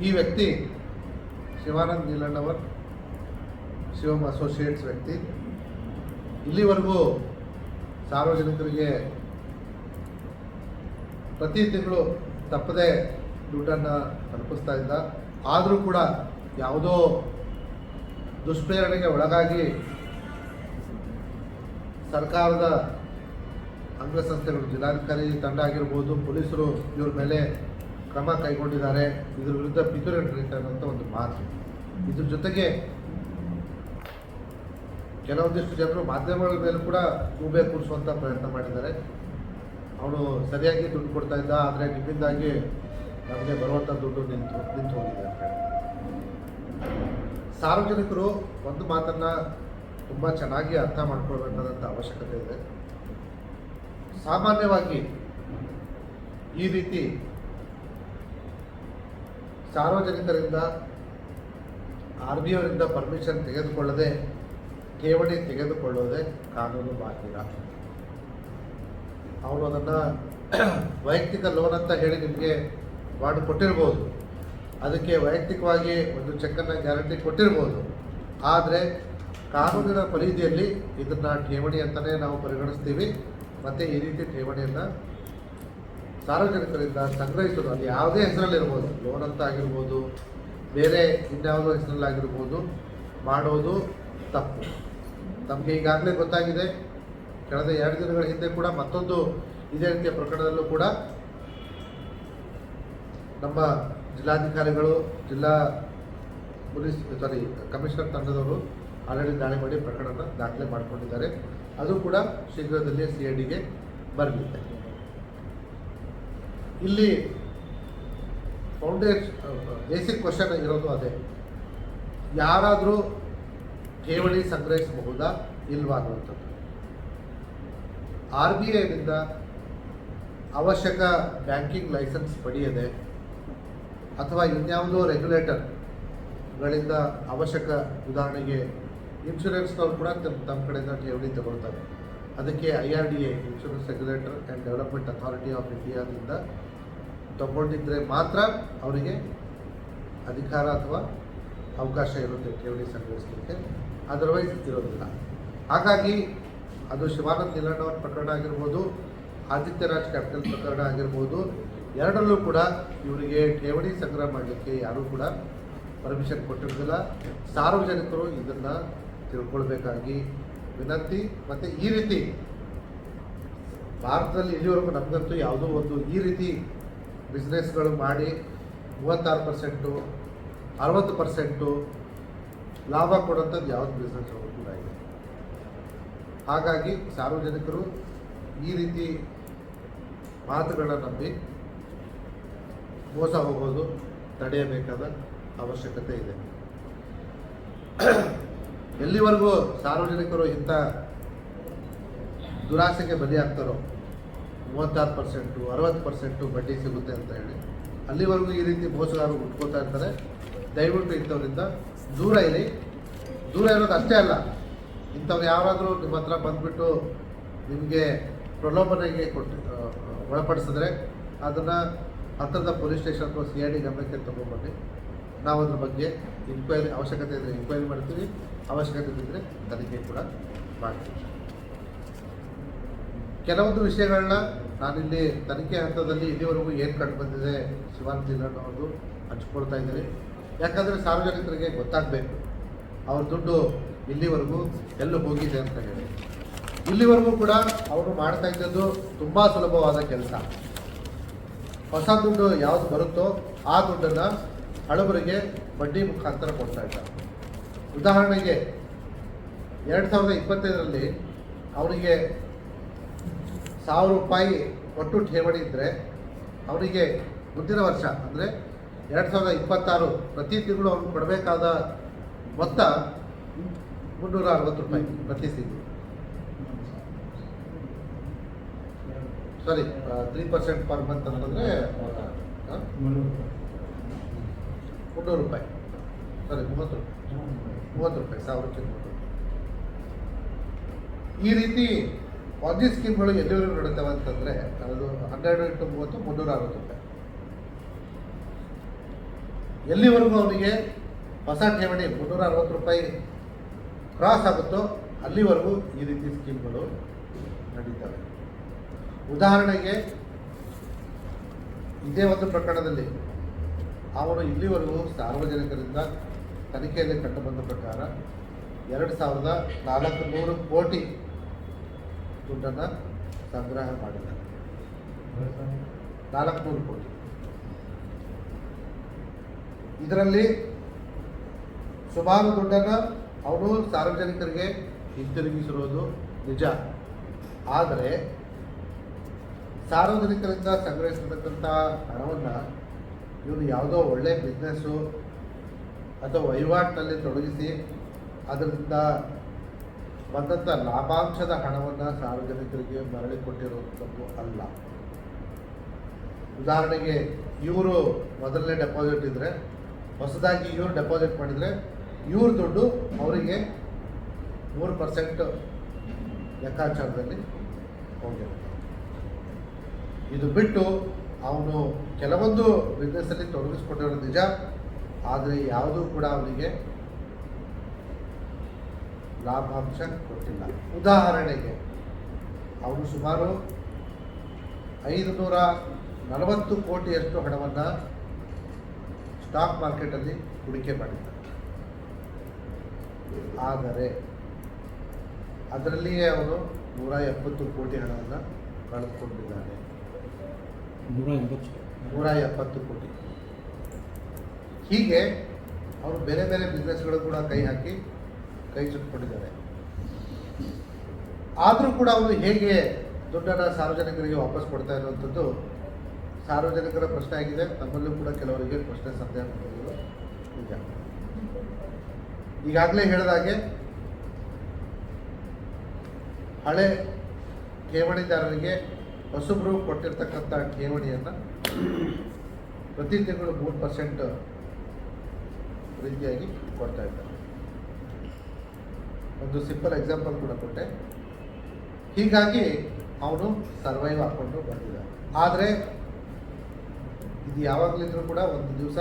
ಈ ವ್ಯಕ್ತಿ ಶಿವಾನಂದ್ ನೀಲಣ್ಣವರ್, ಶಿವಮ್ ಅಸೋಸಿಯೇಟ್ಸ್ ವ್ಯಕ್ತಿ, ಇಲ್ಲಿವರೆಗೂ ಸಾರ್ವಜನಿಕರಿಗೆ ಪ್ರತಿ ತಿಂಗಳು ತಪ್ಪದೆ ದುಡ್ಡನ್ನು ತಲುಪಿಸ್ತಾ ಇದ್ದ. ಆದರೂ ಕೂಡ ಯಾವುದೋ ದುಷ್ಪ್ರೇರಣೆಗೆ ಒಳಗಾಗಿ ಸರ್ಕಾರದ ಅಂಗಸಂಸ್ಥೆಗಳು, ಜಿಲ್ಲಾಧಿಕಾರಿ ತಂಡ ಆಗಿರ್ಬೋದು, ಪೊಲೀಸರು ಇವ್ರ ಮೇಲೆ ಕ್ರಮ ಕೈಗೊಂಡಿದ್ದಾರೆ. ಇದ್ರ ವಿರುದ್ಧ ಪಿತೂರಿ ನಡೀತಾ ಇರುವಂಥ ಒಂದು ಮಾತು. ಇದ್ರ ಜೊತೆಗೆ ಕೆಲವೊಂದಿಷ್ಟು ಜನರು ಮಾಧ್ಯಮಗಳ ಮೇಲೂ ಕೂಡ ಗೂಬೆ ಕೂರಿಸುವಂಥ ಪ್ರಯತ್ನ ಮಾಡಿದ್ದಾರೆ. ಅವನು ಸರಿಯಾಗಿ ದುಡ್ಡು ಕೊಡ್ತಾ ಇದ್ದ, ಆದರೆ ನಿಮ್ಮಿಂದಾಗಿ ನಮಗೆ ಬರುವಂಥ ದುಡ್ಡು ನಿಂತು ಹೋಗಿದೆ ಅಂತ ಹೇಳಿ. ಸಾರ್ವಜನಿಕರು ಒಂದು ಮಾತನ್ನು ತುಂಬ ಚೆನ್ನಾಗಿ ಅರ್ಥ ಮಾಡ್ಕೊಳ್ಬೇಕಾದಂಥ ಅವಶ್ಯಕತೆ ಇದೆ. ಸಾಮಾನ್ಯವಾಗಿ ಈ ರೀತಿ ಸಾರ್ವಜನಿಕರಿಂದ RBI ಅವರಿಂದ ಪರ್ಮಿಷನ್ ತೆಗೆದುಕೊಳ್ಳದೆ ಠೇವಣಿ ತೆಗೆದುಕೊಳ್ಳೋದೇ ಕಾನೂನು ಬಾಹಿರ. ಅವನು ಅದನ್ನು ವೈಯಕ್ತಿಕ ಲೋನ್ ಅಂತ ಹೇಳಿ ನಿಮಗೆ ಮಾಡಿ ಕೊಟ್ಟಿರ್ಬೋದು, ಅದಕ್ಕೆ ವೈಯಕ್ತಿಕವಾಗಿ ಒಂದು ಚೆಕ್ಕನ್ನು ಗ್ಯಾರಂಟಿ ಕೊಟ್ಟಿರ್ಬೋದು. ಆದರೆ ಕಾನೂನಿನ ಪರಿಧಿಯಲ್ಲಿ ಇದನ್ನು ಠೇವಣಿ ಅಂತಲೇ ನಾವು ಪರಿಗಣಿಸ್ತೀವಿ. ಮತ್ತು ಈ ರೀತಿ ಠೇವಣಿಯನ್ನು ಸಾರ್ವಜನಿಕರಿಂದ ಸಂಗ್ರಹಿಸೋದು, ಅದು ಯಾವುದೇ ಹೆಸರಲ್ಲಿರ್ಬೋದು, ಲೋನ್ ಅಂತ ಆಗಿರ್ಬೋದು, ಬೇರೆ ಇನ್ಯಾವುದೋ ಹೆಸರಲ್ಲಾಗಿರ್ಬೋದು, ಮಾಡೋದು ತಪ್ಪು. ನಮಗೆ ಈಗಾಗಲೇ ಗೊತ್ತಾಗಿದೆ. ಕಳೆದ 2 ದಿನಗಳ ಹಿಂದೆ ಕೂಡ ಮತ್ತೊಂದು ಇದೇ ರೀತಿಯ ಪ್ರಕರಣದಲ್ಲೂ ಕೂಡ ನಮ್ಮ ಜಿಲ್ಲಾಧಿಕಾರಿಗಳು, ಜಿಲ್ಲಾ ಕಮಿಷನರ್ ತಂಡದವರು ಆಲ್ರೆಡಿ ದಾಳಿ ಮಾಡಿ ಪ್ರಕರಣ ದಾಖಲೆ ಮಾಡಿಕೊಂಡಿದ್ದಾರೆ. ಅದು ಕೂಡ ಶೀಘ್ರದಲ್ಲೇ CIDಗೆ ಬರಲಿದೆ. ಇಲ್ಲಿ ಬೇಸಿಕ್ ಕ್ವಶನ್ ಇರೋದು ಅದೇ, ಯಾರಾದರೂ ಠೇವಣಿ ಸಂಗ್ರಹಿಸಬಹುದಾ ಇಲ್ವಾ ಅನ್ನುವಂಥದ್ದು. RBIನಿಂದ ಅವಶ್ಯಕ ಬ್ಯಾಂಕಿಂಗ್ ಲೈಸೆನ್ಸ್ ಪಡೆಯದೆ ಅಥವಾ ಇನ್ಯಾವುದೋ ರೆಗ್ಯುಲೇಟರ್ಗಳಿಂದ ಅವಶ್ಯಕ, ಉದಾಹರಣೆಗೆ ಇನ್ಶೂರೆನ್ಸ್ನವ್ರು ಕೂಡ ತಮ್ಮ ಕಡೆಯಿಂದ ಠೇವಣಿ ತಗೊಳ್ತಾರೆ. ಅದಕ್ಕೆ IRDA, insurance regulator and development authority of ಇಂಡಿಯಾದಿಂದ ತಗೊಂಡಿದ್ದರೆ ಮಾತ್ರ ಅವರಿಗೆ ಅಧಿಕಾರ ಅಥವಾ ಅವಕಾಶ ಇರುತ್ತೆ ಠೇವಣಿ ಸಂಗ್ರಹಿಸಲಿಕ್ಕೆ, ಅದರ್ವೈಸ್ ಇರೋದಿಲ್ಲ. ಹಾಗಾಗಿ ಅದು ಶಿವಾನಂದ್ ನೀಲಣ್ಣವರ ಪ್ರಕರಣ ಆಗಿರ್ಬೋದು, ಆದಿತ್ಯ ರಾಜ್ ಕ್ಯಾಪಿಟಲ್ ಪ್ರಕರಣ ಆಗಿರ್ಬೋದು, ಎರಡರಲ್ಲೂ ಕೂಡ ಇವರಿಗೆ ಠೇವಣಿ ಸಂಗ್ರಹ ಮಾಡಲಿಕ್ಕೆ ಯಾರೂ ಕೂಡ ಪರ್ಮಿಷನ್ ಕೊಟ್ಟಿರೋದಿಲ್ಲ. ಸಾರ್ವಜನಿಕರು ಇದನ್ನು ತಿಳ್ಕೊಳ್ಬೇಕಾಗಿ ವಿನಂತಿ. ಮತ್ತು ಈ ರೀತಿ ಭಾರತದಲ್ಲಿ ಇಲ್ಲಿವರೆಗೂ ನಮಗಂತೂ ಯಾವುದೋ ಒಂದು ಈ ರೀತಿ ಬಿಸ್ನೆಸ್ಗಳು ಮಾಡಿ 36%, 60% ಲಾಭ ಕೊಡುವಂಥದ್ದು ಯಾವುದು ಬಿಸ್ನೆಸ್ ಕೂಡ ಇದೆ. ಹಾಗಾಗಿ ಸಾರ್ವಜನಿಕರು ಈ ರೀತಿ ಮಾತುಗಳನ್ನ ನಂಬಿ ಮೋಸ ಹೋಗೋದು ತಡೆಯಬೇಕಾದ ಅವಶ್ಯಕತೆ ಇದೆ. ಎಲ್ಲಿವರೆಗೂ ಸಾರ್ವಜನಿಕರು ಇಂಥ ದುರಾಸೆಗೆ ಬಲಿಯಾಗ್ತಾರೋ, 36%, 60% ಬಡ್ಡಿ ಸಿಗುತ್ತೆ ಅಂತ ಹೇಳಿ, ಅಲ್ಲಿವರೆಗೂ ಈ ರೀತಿ ಮೋಸಗಾರರು ಉಟ್ಕೋತಾ ಇರ್ತಾರೆ. ದಯವಿಟ್ಟು ಇಂಥವರಿಂದ ದೂರ ಇರಿ. ದೂರ ಇರೋದು ಅಷ್ಟೇ ಅಲ್ಲ, ಇಂಥವ್ರು ಯಾರಾದರೂ ನಿಮ್ಮ ಹತ್ರ ಬಂದುಬಿಟ್ಟು ನಿಮಗೆ ಪ್ರಲೋಭನೆಗೆ ಒಳಪಡಿಸಿದ್ರೆ ಅದನ್ನು ಹತ್ತಿರದ ಪೊಲೀಸ್ ಸ್ಟೇಷನ್ ಅಥವಾ CID ಗಮನಕ್ಕೆ ತಗೊಂಡ್ಬನ್ನಿ. ನಾವು ಅದ್ರ ಬಗ್ಗೆ ಅವಶ್ಯಕತೆ ಇದ್ದರೆ ಇನ್ಕ್ವೈರಿ ಮಾಡ್ತೀವಿ, ಅವಶ್ಯಕತೆ ಇದ್ದರೆ ತನಿಖೆ ಕೂಡ ಮಾಡ್ತೀವಿ. ಕೆಲವೊಂದು ವಿಷಯಗಳನ್ನ ನಾನಿಲ್ಲಿ ತನಿಖೆ ಹಂತದಲ್ಲಿ ಇಲ್ಲಿವರೆಗೂ ಏನು ಕಂಡು ಬಂದಿದೆ ಶಿವಾನಂದ್ ನೀಲಣ್ಣವ್ರದ್ದು ಹಂಚ್ಕೊಳ್ತಾ ಇದ್ದೀನಿ. ಯಾಕಂದರೆ ಸಾರ್ವಜನಿಕರಿಗೆ ಗೊತ್ತಾಗಬೇಕು ಅವ್ರ ದುಡ್ಡು ಇಲ್ಲಿವರೆಗೂ ಎಲ್ಲೂ ಹೋಗಿದೆ ಅಂತ ಹೇಳಿ. ಇಲ್ಲಿವರೆಗೂ ಕೂಡ ಅವರು ಮಾಡ್ತಾ ಇದ್ದದ್ದು ತುಂಬ ಸುಲಭವಾದ ಕೆಲಸ. ಹೊಸ ದುಡ್ಡು ಯಾವುದು ಬರುತ್ತೋ ಆ ದುಡ್ಡನ್ನು ಹಳಬರಿಗೆ ಬಡ್ಡಿ ಮುಖಾಂತರ ಕೊಡ್ತಾ ಇದ್ದಾರೆ. ಉದಾಹರಣೆಗೆ 2025ರಲ್ಲಿ ಅವರಿಗೆ 1000 ರೂಪಾಯಿ ಒಟ್ಟು ಠೇವಣಿ ಇದ್ದರೆ ಅವರಿಗೆ ಮುಂದಿನ ವರ್ಷ ಅಂದರೆ 2026 ಪ್ರತಿ ತಿಂಗಳು ಅವ್ರು ಕೊಡಬೇಕಾದ ಮೊತ್ತ 360 ರೂಪಾಯಿ ಪ್ರತಿ ತಿಂಗಳು. 3% ಪರ್ ಮಂತ್ ಅಂತಂದರೆ 300 ರೂಪಾಯಿ, 30 ರೂಪಾಯಿ, 1000ಕ್ಕೆ 30. ಈ ರೀತಿ ಪಾಲಿಸಿ ಸ್ಕೀಮ್ಗಳು ಎಲ್ಲಿವರೆಗೂ ನಡೀತವೆ ಅಂತಂದರೆ ಅದು 12 × 30 360 ರೂಪಾಯಿ. ಎಲ್ಲಿವರೆಗೂ ಅವನಿಗೆ ಹೊಸ ಠೇವಣಿ 360 ರೂಪಾಯಿ ಕ್ರಾಸ್ ಆಗುತ್ತೋ ಅಲ್ಲಿವರೆಗೂ ಈ ರೀತಿ ಸ್ಕೀಮ್ಗಳು ನಡೀತವೆ. ಉದಾಹರಣೆಗೆ ಇದೇ ಒಂದು ಪ್ರಕರಣದಲ್ಲಿ ಅವನು ಇಲ್ಲಿವರೆಗೂ ಸಾರ್ವಜನಿಕರಿಂದ ತನಿಖೆಯಲ್ಲಿ ಕಂಡುಬಂದ ಪ್ರಕಾರ 2400 ಕೋಟಿ ದುಡ್ಡನ್ನು ಸಂಗ್ರಹ ಮಾಡಿದ್ದಾನೆ. 400 ಕೋಟಿ. ಇದರಲ್ಲಿ ಸುಮಾರು ದುಡ್ಡನ್ನು ಅವನು ಸಾರ್ವಜನಿಕರಿಗೆ ಹಿಂತಿರುಗಿಸಿರೋದು ನಿಜ. ಆದರೆ ಸಾರ್ವಜನಿಕರಿಂದ ಸಂಗ್ರಹಿಸಿರ್ತಕ್ಕಂಥ ಹಣವನ್ನು ಇವನು ಯಾವುದೋ ಒಳ್ಳೆ ಬಿಸ್ನೆಸ್ಸು ಅಥವಾ ವಹಿವಾಟಿನಲ್ಲಿ ತೊಡಗಿಸಿ ಅದರಿಂದ ಬಂದಂಥ ಲಾಭಾಂಶದ ಹಣವನ್ನು ಸಾರ್ವಜನಿಕರಿಗೆ ಮರಳಿ ಕೊಟ್ಟಿರುವಂಥದ್ದು ಅಲ್ಲ. ಉದಾಹರಣೆಗೆ ಇವರು ಮೊದಲನೇ ಡೆಪಾಸಿಟ್ ಇದ್ದರೆ ಹೊಸದಾಗಿ ಇವರು ಡೆಪಾಸಿಟ್ ಮಾಡಿದರೆ ಇವ್ರ ದುಡ್ಡು ಅವರಿಗೆ 3% ಲೆಕ್ಕಾಚಾರದಲ್ಲಿ ಹೋಗಿರುತ್ತೆ. ಇದು ಬಿಟ್ಟು ಅವನು ಕೆಲವೊಂದು ಬಿಸ್ನೆಸ್ಸಲ್ಲಿ ತೊಡಗಿಸ್ಕೊಂಡಿರೋದು ನಿಜ, ಆದರೆ ಯಾವುದೂ ಕೂಡ ಅವನಿಗೆ ಲಾಭಾಂಶ ಕೊಟ್ಟಿಲ್ಲ. ಉದಾಹರಣೆಗೆ ಅವನು ಸುಮಾರು 540 ಕೋಟಿಯಷ್ಟು ಹಣವನ್ನು ಸ್ಟಾಕ್ ಮಾರ್ಕೆಟಲ್ಲಿ ಹೂಡಿಕೆ ಮಾಡಿದ್ದಾನೆ. ಆದರೆ ಅದರಲ್ಲಿಯೇ ಅವನು 170 ಕೋಟಿ ಹಣವನ್ನು ಕಳೆದುಕೊಂಡಿದ್ದಾನೆ. 170 ಕೋಟಿ. ಹೀಗೆ ಅವರು ಬೇರೆ ಬೇರೆ ಬಿಸ್ನೆಸ್ಗಳು ಕೂಡ ಕೈ ಹಾಕಿ ಕೈ ಸುಟ್ಕೊಂಡಿದ್ದಾರೆ. ಆದರೂ ಕೂಡ ಅವನು ಹೇಗೆ ದುಡ್ಡನ್ನು ಸಾರ್ವಜನಿಕರಿಗೆ ವಾಪಸ್ ಕೊಡ್ತಾ ಇರುವಂಥದ್ದು ಸಾರ್ವಜನಿಕರ ಪ್ರಶ್ನೆ ಆಗಿದೆ. ನಮ್ಮಲ್ಲೂ ಕೂಡ ಕೆಲವರಿಗೆ ಪ್ರಶ್ನೆ ಸಂದೇಹ ಬಂದಿರೋದು ನಿಜ. ಈಗಾಗಲೇ ಹೇಳಿದಾಗೆ ಹಳೆ ಠೇವಣಿದಾರರಿಗೆ ಹೊಸಬರು ಕೊಟ್ಟಿರ್ತಕ್ಕಂಥ ಠೇವಣಿಯನ್ನು ಪ್ರತಿ ತಿಂಗಳು 3% ರೀತಿಯಾಗಿ ಕೊಡ್ತಾ ಇದ್ದಾರೆ. ಒಂದು ಸಿಂಪಲ್ ಎಕ್ಸಾಂಪಲ್ ಕೂಡ ಕೊಟ್ಟೆ. ಹೀಗಾಗಿ ಅವನು ಸರ್ವೈವ್ ಹಾಕ್ಕೊಂಡು ಬಂದಿದ್ದಾನೆ. ಆದರೆ ಇದು ಯಾವಾಗಲಿದ್ರೂ ಕೂಡ ಒಂದು ದಿವಸ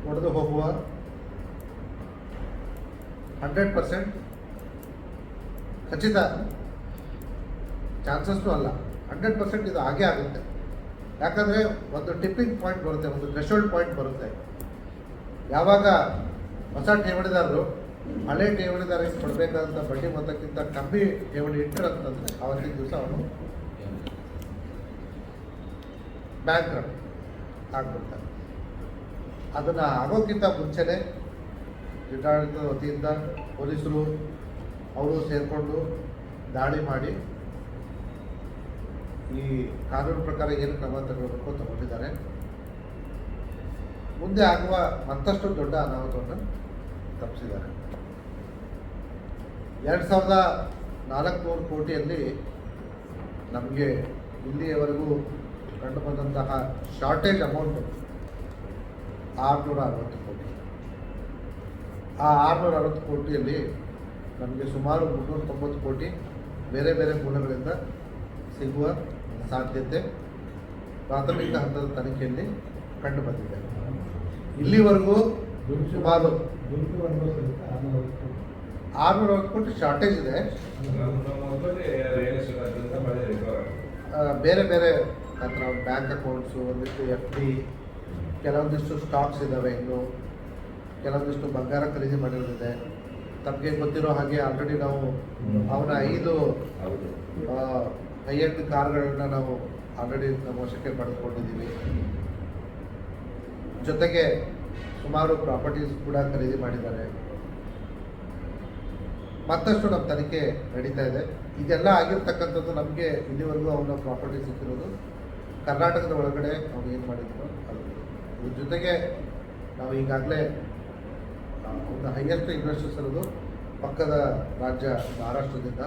ಒಡೆದು ಹೋಗುವ 100% ಖಚಿತ ಚಾನ್ಸಸ್ಸೂ ಅಲ್ಲ, 100% ಇದು ಹಾಗೇ ಆಗುತ್ತೆ. ಯಾಕಂದರೆ ಒಂದು ಟಿಪ್ಪಿಂಗ್ ಪಾಯಿಂಟ್ ಬರುತ್ತೆ, ಒಂದು ಥ್ರೆಶೋಲ್ಡ್ ಪಾಯಿಂಟ್ ಬರುತ್ತೆ. ಯಾವಾಗ ಹೊಸ ಠೇವಣಿದಾರರು ಹಳೆ ಠೇವಣಿದಾರರಿಗೆ ಕೊಡಬೇಕಾದಂಥ ಬಡ್ಡಿ ಮೊತ್ತಕ್ಕಿಂತ ಕಮ್ಮಿ ಠೇವಣಿ ಇಟ್ಟರಂತಂದರೆ ಅವತ್ತಿನ ದಿವಸ ಅವನು ಬ್ಯಾಂಕ್ ಆಗ್ಬಿಡ್ತಾರೆ. ಅದನ್ನು ಆಗೋಕ್ಕಿಂತ ಮುಂಚೆನೇ ಜಿಲ್ಲಾಡಳಿತದ ವತಿಯಿಂದ ಪೊಲೀಸರು ಅವರು ಸೇರಿಕೊಂಡು ದಾಳಿ ಮಾಡಿ ಈ ಕಾನೂನು ಪ್ರಕಾರ ಏನು ಕ್ರಮ ತಗೊಳ್ಬೇಕು ತಗೊಂಡಿದ್ದಾರೆ. ಮುಂದೆ ಆಗುವ ಮತ್ತಷ್ಟು ದೊಡ್ಡ ಅನಾಹುತವನ್ನು ತಪ್ಪಿಸಿದ್ದಾರೆ. 2400 ಕೋಟಿಯಲ್ಲಿ ನಮಗೆ ಇಲ್ಲಿಯವರೆಗೂ ಕಂಡು ಬಂದಂತಹ ಶಾರ್ಟೇಜ್ ಅಮೌಂಟ್ 660 ಕೋಟಿ. ಆ 660 ಕೋಟಿಯಲ್ಲಿ ನಮಗೆ ಸುಮಾರು 390 ಕೋಟಿ ಬೇರೆ ಬೇರೆ ಮೂಲಗಳಿಂದ ಸಿಗುವ ಸಾಧ್ಯತೆ ಪ್ರಾಥಮಿಕ ಹಂತದ ತನಿಖೆಯಲ್ಲಿ ಕಂಡು ಬಂದಿದೆ. ಇಲ್ಲಿವರೆಗೂ ಸುಮಾರು 660 ಕೋಟಿ ಶಾರ್ಟೇಜ್ ಇದೆ. ಬೇರೆ ಬೇರೆ ನಾವು ಬ್ಯಾಂಕ್ ಅಕೌಂಟ್ಸು, ಒಂದಿಷ್ಟು FD, ಕೆಲವೊಂದಿಷ್ಟು ಸ್ಟಾಕ್ಸ್ ಇದ್ದಾವೆ, ಇನ್ನು ಕೆಲವೊಂದಿಷ್ಟು ಬಂಗಾರ ಖರೀದಿ ಮಾಡಿರೋದಿದೆ. ತಮಗೆ ಗೊತ್ತಿರೋ ಹಾಗೆ ಆಲ್ರೆಡಿ ನಾವು ಅವನ 5 ಹೈ-ಎಂಡ್ ಕಾರ್ಗಳನ್ನ ನಾವು ಆಲ್ರೆಡಿ ನಮ್ಮ ವಶಕ್ಕೆ ಪಡೆದುಕೊಂಡಿದ್ದೀವಿ. ಜೊತೆಗೆ ಸುಮಾರು ಪ್ರಾಪರ್ಟೀಸ್ ಕೂಡ ಖರೀದಿ ಮಾಡಿದ್ದಾರೆ. ಮತ್ತಷ್ಟು ನಮ್ಮ ತನಿಖೆ ನಡೀತಾ ಇದೆ. ಇದೆಲ್ಲ ಆಗಿರ್ತಕ್ಕಂಥದ್ದು ನಮಗೆ ಇಲ್ಲಿವರೆಗೂ ಅವನ ಪ್ರಾಪರ್ಟಿ ಸಿಕ್ಕಿರೋದು ಕರ್ನಾಟಕದ ಒಳಗಡೆ ಅವನು ಏನು ಮಾಡಿದ್ರು ಅದು. ಇದ್ರ ಜೊತೆಗೆ ನಾವು ಈಗಾಗಲೇ ಒಂದು ಹೈಯೆಸ್ಟ್ ಇನ್ವೆಸ್ಟರ್ಸ್ ಇರೋದು ಪಕ್ಕದ ರಾಜ್ಯ ಮಹಾರಾಷ್ಟ್ರದಿಂದ.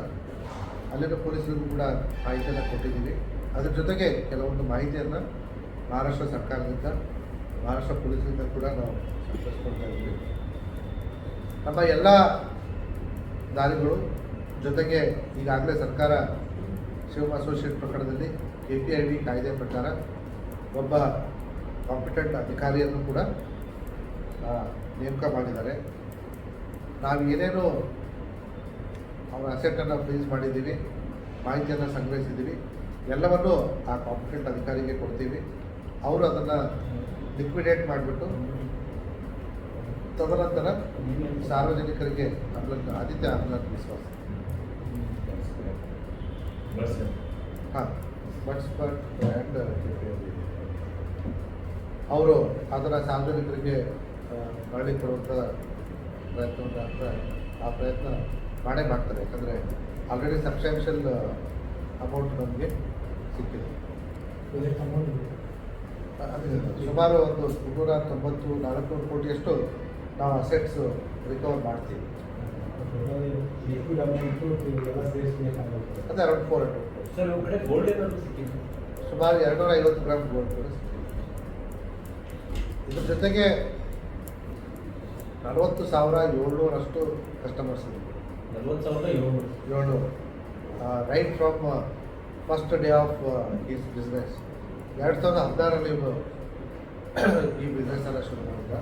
ಅಲ್ಲಿನ ಪೊಲೀಸರಿಗೂ ಕೂಡ ಮಾಹಿತಿಯನ್ನು ಕೊಟ್ಟಿದ್ದೀವಿ. ಅದ್ರ ಜೊತೆಗೆ ಕೆಲವೊಂದು ಮಾಹಿತಿಯನ್ನು ಮಹಾರಾಷ್ಟ್ರ ಸರ್ಕಾರದಿಂದ, ಮಹಾರಾಷ್ಟ್ರ ಪೊಲೀಸರಿಂದ ಕೂಡ ನಾವು ಸಂಗ್ರಹಿಸ್ಕೊಳ್ತಾ ಇದ್ದೀವಿ. ನಮ್ಮ ಎಲ್ಲ ದಾರಿಗಳು ಜೊತೆಗೆ ಈಗಾಗಲೇ ಸರ್ಕಾರ ಶಿವಮ್ ಅಸೋಸಿಯೇಟ್ ಪ್ರಕರಣದಲ್ಲಿ KPIB ಕಾಯ್ದೆ ಪ್ರಕಾರ ಒಬ್ಬ ಕಾಂಪಿಟೆಂಟ್ ಅಧಿಕಾರಿಯನ್ನು ಕೂಡ ನೇಮಕ ಮಾಡಿದ್ದಾರೆ. ನಾವು ಏನೇನು ಅವರ ಅಸೆಟನ್ನು ಫ್ರೀಸ್ ಮಾಡಿದ್ದೀವಿ, ಮಾಹಿತಿಯನ್ನು ಸಂಗ್ರಹಿಸಿದ್ದೀವಿ, ಎಲ್ಲವನ್ನು ಆ ಕಾಂಪಿಟೆಂಟ್ ಅಧಿಕಾರಿಗೆ ಕೊಡ್ತೀವಿ. ಅವರು ಅದನ್ನು ಲಿಕ್ವಿಡೇಟ್ ಮಾಡಿಬಿಟ್ಟು ತದನಂತರ ಸಾರ್ವಜನಿಕರಿಗೆ ಆದಿತ್ಯ ಆಮ್ಲನ್ ವಿಶ್ವಾಸ ಆ್ಯಂಡ್ ಅವರು ಅದರ ಸಾರ್ವಜನಿಕರಿಗೆ ಮರಳಿ ಕೊಡುವಂಥ ಪ್ರಯತ್ನವನ್ನು ಆ ಪ್ರಯತ್ನ ಮಾಡೇ ಮಾಡ್ತಾರೆ. ಯಾಕಂದರೆ ಆಲ್ರೆಡಿ ಸಬ್ಸ್ಟ್ಯಾನ್ಷಿಯಲ್ ಅಮೌಂಟ್ ನಮಗೆ ಸಿಕ್ಕಿದೆ. ಸುಮಾರು ಒಂದು 394 ಕೋಟಿಯಷ್ಟು ನಾವು ಅಸೆಟ್ಸು ರಿಕವರ್ ಮಾಡ್ತೀವಿ. ಅದೇ ಅರೌಂಡ್ 400 ಸರ್ ಒಂದು ಕಡೆ ಗೋಲ್ಡ್ ಏನಾದರೂ ಸಿಕ್ಕಿದೆ? ಸುಮಾರು 250 ಗ್ರಾಮ್ ಗೋಲ್ಡ್ ಕೂಡ ಸಿಕ್ಕಿದೆ. ಇದ್ರ ಜೊತೆಗೆ 40,700 ಕಸ್ಟಮರ್ಸ್ ಇದ್ದಾರೆ. 40,700 right from first day of his business 2016ರಲ್ಲಿ ಇವರು ಈ ಬಿಸ್ನೆಸ್ಸನ್ನು ಶುರು ಮಾಡಿದ್ರು.